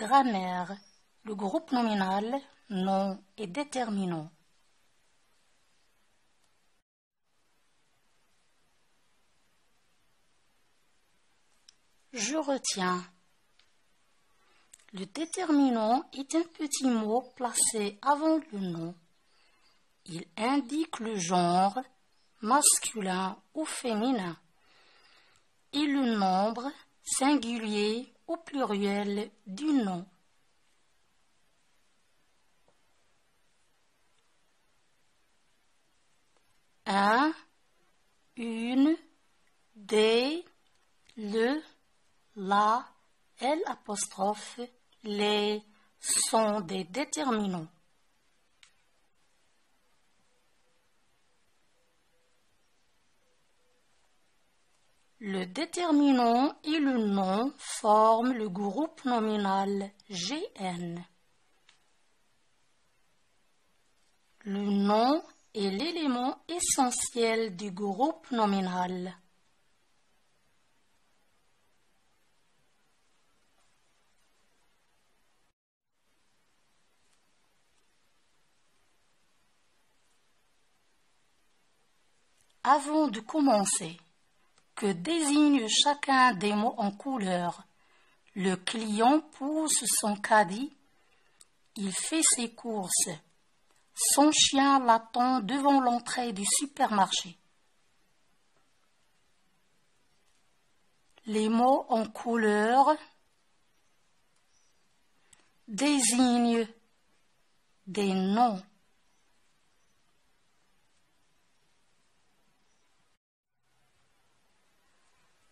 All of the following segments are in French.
grammaire, le groupe nominal, nom et déterminant. Je retiens. Le déterminant est un petit mot placé avant le nom. Il indique le genre, masculin ou féminin, et le nombre, singulier ou pluriel du nom. Un, une, des, le, la, l'apostrophe, les sont des déterminants. Le déterminant et le nom forment le groupe nominal GN. Le nom est l'élément essentiel du groupe nominal. Avant de commencer, que désigne chacun des mots en couleur? Le client pousse son caddie, il fait ses courses. Son chien l'attend devant l'entrée du supermarché. Les mots en couleur désignent des noms.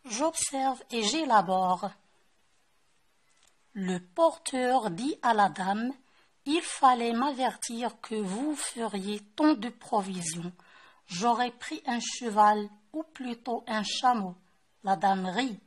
J'observe et j'élabore. Le porteur dit à la dame: « Il fallait m'avertir que vous feriez tant de provisions. J'aurais pris un cheval ou plutôt un chameau. » La dame rit.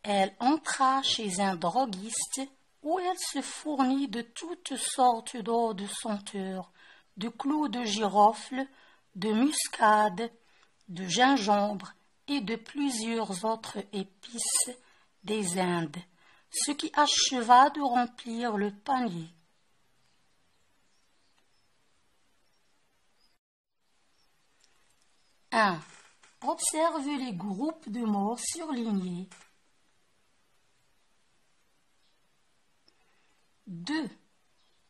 Elle entra chez un droguiste où elle se fournit de toutes sortes d'eau de senteur, de clous de girofle, de muscade, de gingembre et de plusieurs autres épices des Indes, ce qui acheva de remplir le panier. Observe les groupes de mots surlignés. 2.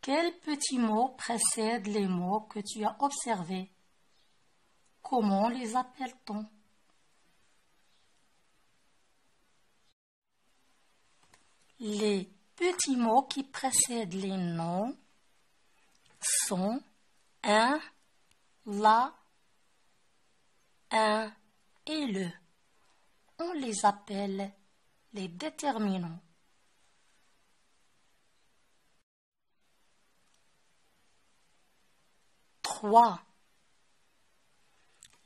Quels petits mots précèdent les mots que tu as observés? Comment les appelle-t-on? Les petits mots qui précèdent les noms sont un, la, un et le. On les appelle les déterminants.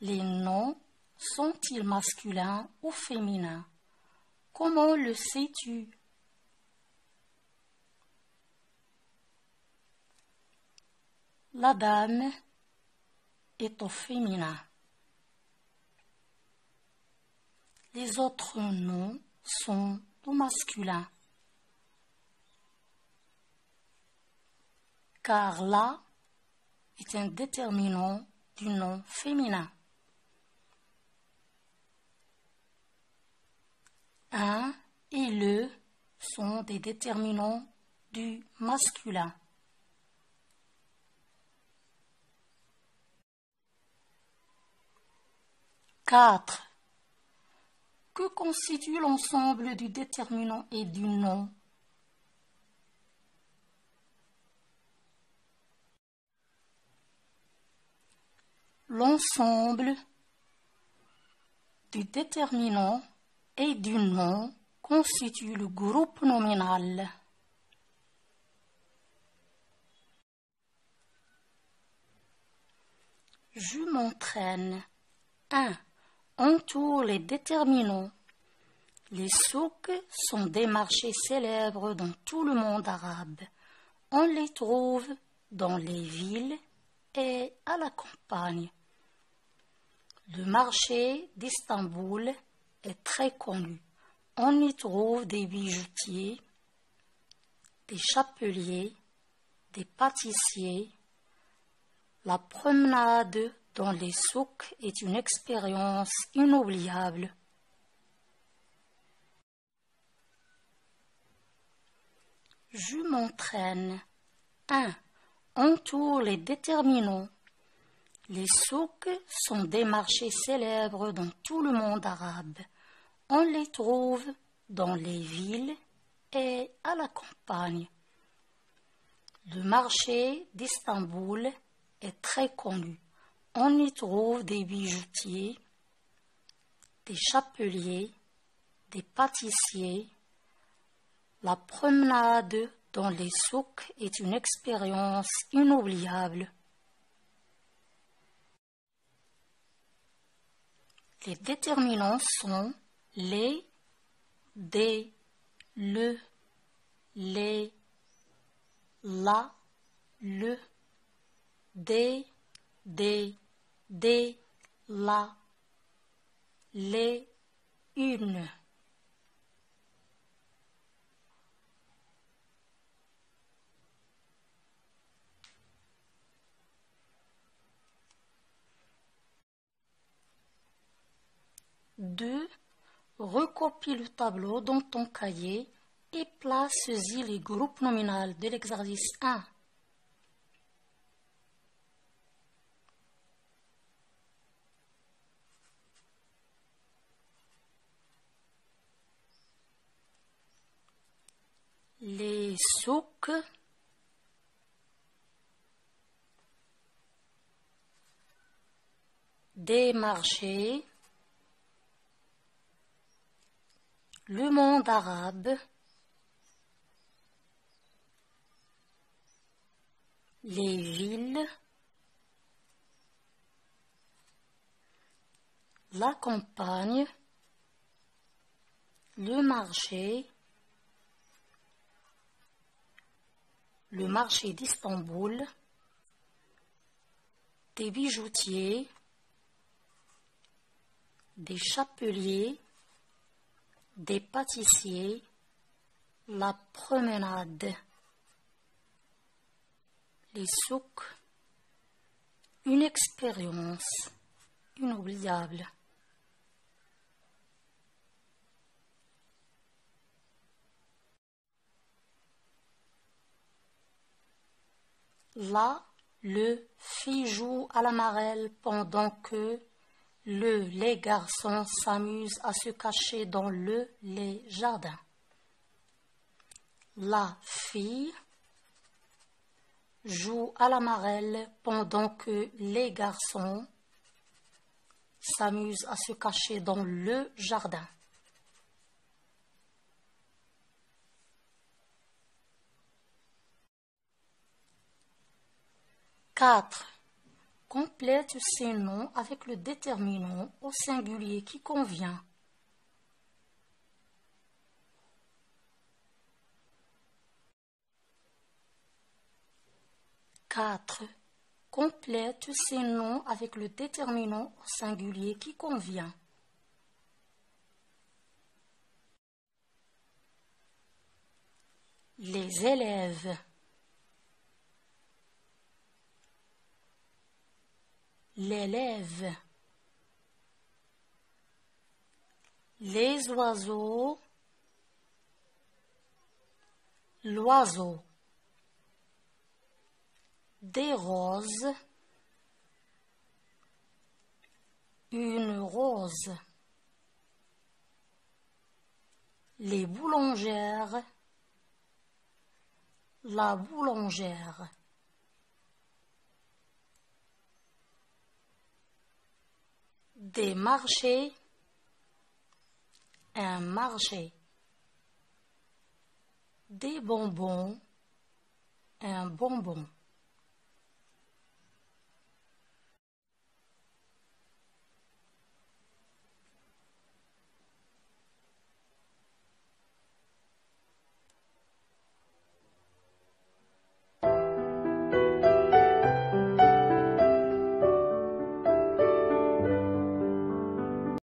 Les noms sont-ils masculins ou féminins? Comment le sais-tu? La dame est au féminin. Les autres noms sont au masculin. Car là est un déterminant du nom féminin. Un et le sont des déterminants du masculin. Que constitue l'ensemble du déterminant et du nom? L'ensemble du déterminant et du nom constitue le groupe nominal. Je m'entraîne. 1. Entoure les déterminants. Les souks sont des marchés célèbres dans tout le monde arabe. On les trouve dans les villes et à la campagne. Le marché d'Istanbul est très connu. On y trouve des bijoutiers, des chapeliers, des pâtissiers. La promenade dans les souks est une expérience inoubliable. Je m'entraîne. 1. Entoure les déterminants. Les souks sont des marchés célèbres dans tout le monde arabe. On les trouve dans les villes et à la campagne. Le marché d'Istanbul est très connu. On y trouve des bijoutiers, des chapeliers, des pâtissiers. La promenade dans les souks est une expérience inoubliable. Les déterminants sont les, des, le, les, la, le, des, la, les, une. Deux, recopie le tableau dans ton cahier et place-y les groupes nominaux de l'exercice 1. Les souks, des marchés, le monde arabe, les villes, la campagne, le marché d'Istanbul, des bijoutiers, des chapeliers, des pâtissiers, la promenade, les souks, une expérience inoubliable. Là, le fille joue à la marelle pendant que les garçons s'amusent à se cacher dans les jardins. La fille joue à la marelle pendant que les garçons s'amusent à se cacher dans le jardin. Quatre. Complète ces noms avec le déterminant au singulier qui convient. Quatre. Complète ces noms avec le déterminant au singulier qui convient. Les élèves. L'élève. Les oiseaux. L'oiseau. Des roses. Une rose. Les boulangères. La boulangère. Des marchés. Un marché. Des bonbons. Un bonbon.